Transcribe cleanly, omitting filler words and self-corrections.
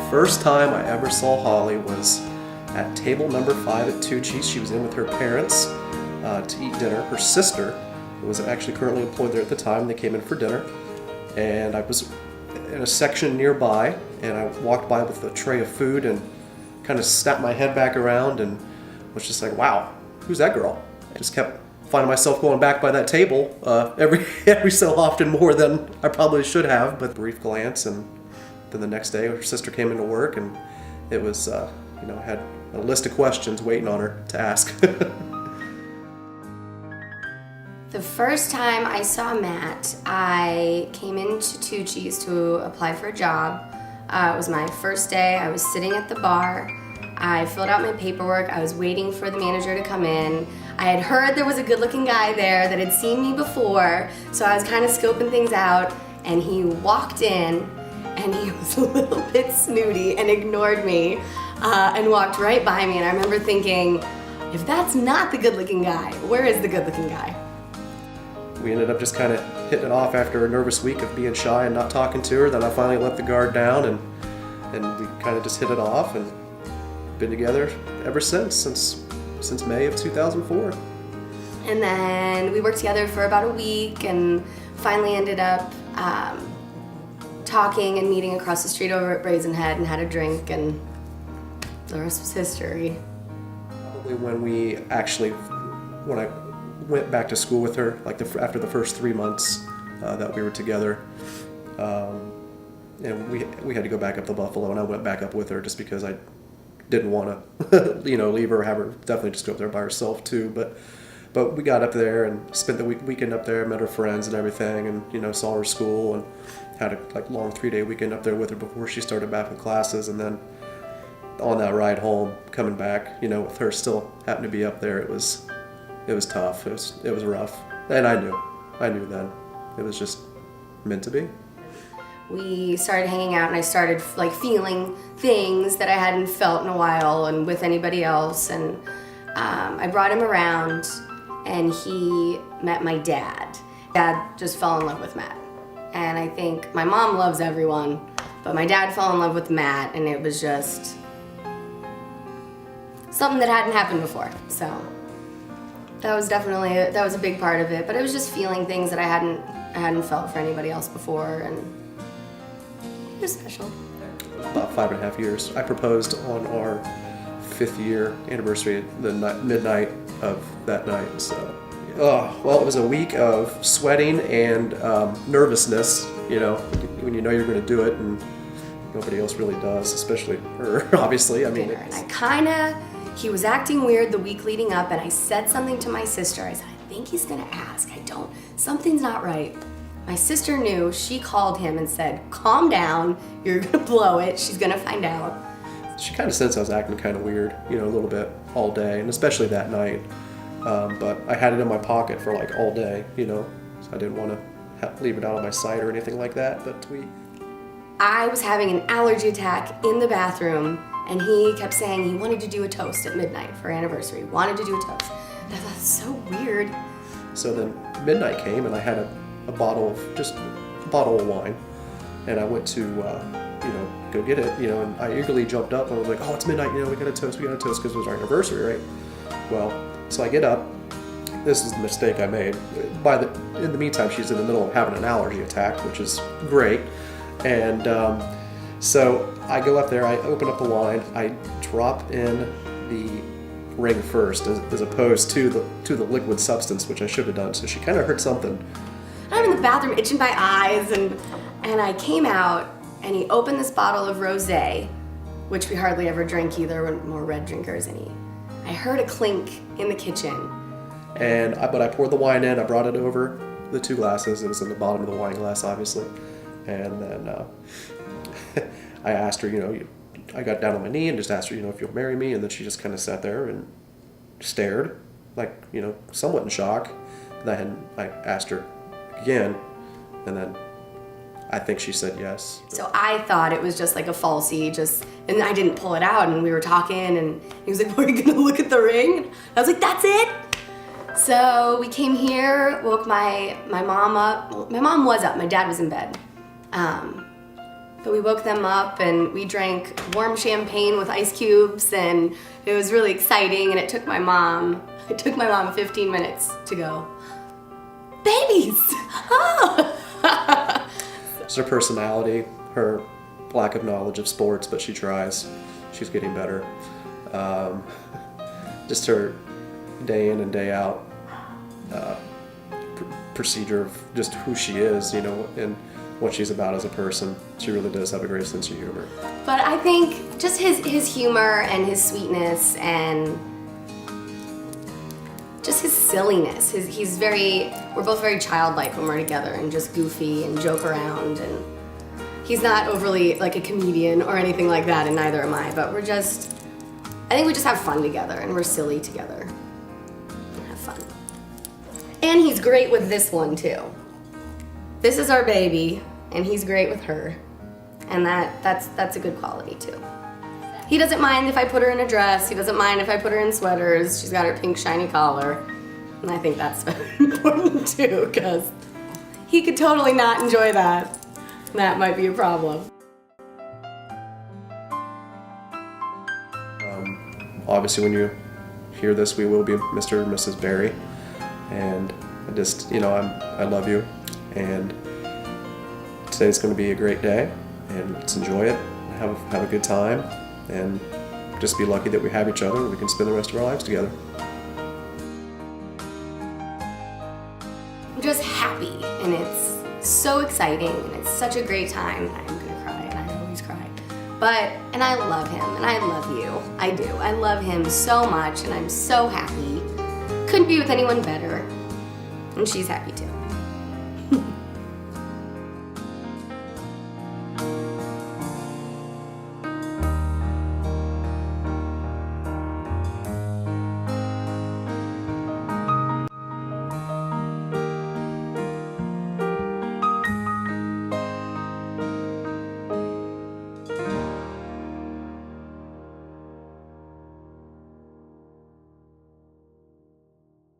first time I ever saw Holly was at table number 5 at Tucci's. She was in with her parents to eat dinner. Her sister was actually currently employed there at the time. They came in for dinner, and I was in a section nearby, and I walked by with a tray of food and kind of snapped my head back around and was just like, wow, who's that girl? I just kept finding myself going back by that table every so often, more than I probably should have, but brief glance, and then the next day her sister came into work, and it was, had a list of questions waiting on her to ask. The first time I saw Matt, I came into Tucci's to apply for a job. It was my first day. I was sitting at the bar. I filled out my paperwork. I was waiting for the manager to come in. I had heard there was a good-looking guy there that had seen me before, so I was kind of scoping things out, and he walked in, and he was a little bit snooty and ignored me and walked right by me, and I remember thinking, if that's not the good-looking guy, where is the good-looking guy? We ended up just kind of hitting it off after a nervous week of being shy and not talking to her. Then I finally let the guard down, and we kind of just hit it off, and been together ever since May of 2004. And then we worked together for about a week and finally ended up talking and meeting across the street over at Brazen Head and had a drink, and the rest was history. Probably when I went back to school with her, like after the first 3 months that we were together, and we had to go back up to Buffalo, and I went back up with her just because I didn't want to, leave her, have her definitely just go up there by herself too. But we got up there and spent the weekend up there, met her friends and everything, and saw her school, and had a long 3-day weekend up there with her before she started back with classes. And then on that ride home, coming back, with her still happening to be up there, it was tough. It was rough, and I knew then it was just meant to be. We started hanging out, and I started feeling things that I hadn't felt in a while and with anybody else, and I brought him around, and he met my dad. Dad just fell in love with Matt, and I think my mom loves everyone, but my dad fell in love with Matt, and it was just something that hadn't happened before. So that was a big part of it, but it was just feeling things that I hadn't felt for anybody else before, and it was special. About 5.5 years. I proposed on our 5th year anniversary, the midnight of that night. So, well, it was a week of sweating and nervousness. When you know you're going to do it, and nobody else really does, especially her. Obviously, I mean. He was acting weird the week leading up, and I said something to my sister. I said, I think he's gonna ask. Something's not right. My sister knew. She called him and said, calm down, you're gonna blow it, she's gonna find out. She kind of sensed I was acting kind of weird, a little bit all day, and especially that night. But I had it in my pocket for all day, so I didn't want to leave it out of my sight or anything like that, but I was having an allergy attack in the bathroom, and he kept saying he wanted to do a toast at midnight for our anniversary. Wanted to do a toast. And I thought, that's so weird. So then midnight came, and I had a bottle of wine, and I went to go get it, and I eagerly jumped up and I was like, oh, it's midnight, we got a toast because it was our anniversary, right? Well, so I get up. This is the mistake I made. In the meantime, she's in the middle of having an allergy attack, which is great, and so I go up there, I open up the wine, I drop in the ring first as opposed to the liquid substance, which I should have done. So she kind of heard something. I'm in the bathroom itching my eyes, and I came out, and he opened this bottle of rosé, which we hardly ever drink either. We're more red drinkers, and I heard a clink in the kitchen. But I poured the wine in, I brought it over the 2 glasses. It was in the bottom of the wine glass, obviously. And then I asked her, I got down on my knee and just asked her, if you'll marry me. And then she just kind of sat there and stared, somewhat in shock. Then I asked her again, and then I think she said yes. So I thought it was just like a falsie, and I didn't pull it out, and we were talking, and he was like, "Are you gonna look at the ring?" I was like, "That's it." So we came here, woke my mom up. Well, my mom was up, my dad was in bed. But we woke them up and we drank warm champagne with ice cubes, and it was really exciting. And it took my mom 15 minutes to go, babies! Oh! It's her personality, her lack of knowledge of sports, but she tries. She's getting better. Just her day in and day out procedure of just who she is, you know, and what she's about as a person. She really does have a great sense of humor. But I think just his humor and his sweetness and just his silliness. We're both very childlike when we're together and just goofy and joke around, and he's not overly like a comedian or anything like that, and neither am I, but I think we just have fun together and we're silly together. Have fun. And he's great with this one too. This is our baby, and he's great with her. And that's a good quality too. He doesn't mind if I put her in a dress. He doesn't mind if I put her in sweaters. She's got her pink shiny collar. And I think that's important too, because he could totally not enjoy that. That might be a problem. Obviously, when you hear this, we will be Mr. and Mrs. Berry. And I just, you know, I love you. And today's going to be a great day. And let's enjoy it. Have a good time. And just be lucky that we have each other and we can spend the rest of our lives together. I'm just happy, and it's so exciting, and it's such a great time. I'm gonna cry, and I always cry. And I love him, and I love you. I do. I love him so much, and I'm so happy. Couldn't be with anyone better. And she's happy too.